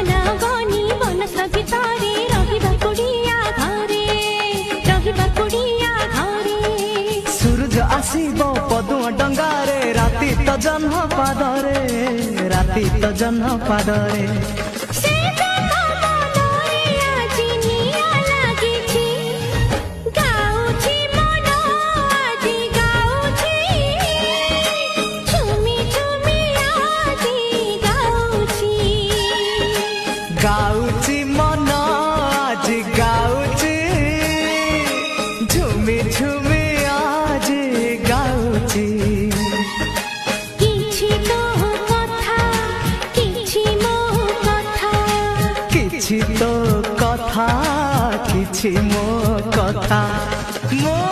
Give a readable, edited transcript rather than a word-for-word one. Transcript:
ବନା ବନି ବନସ ଭିତରେ ରହିବା କୁଡ଼ିଆ ଘରେ ସୂରଜ ଆସିବ ପଦୁଆ ଡଙ୍ଗାରେ ରାତି ତ ଜହ୍ନ ପାଦରେ गाउची मन आज गाउची झुमी झुमी आज गाउची किछि तो कथा किछि मो कथा किछि तो कथा किछि मो कथा मो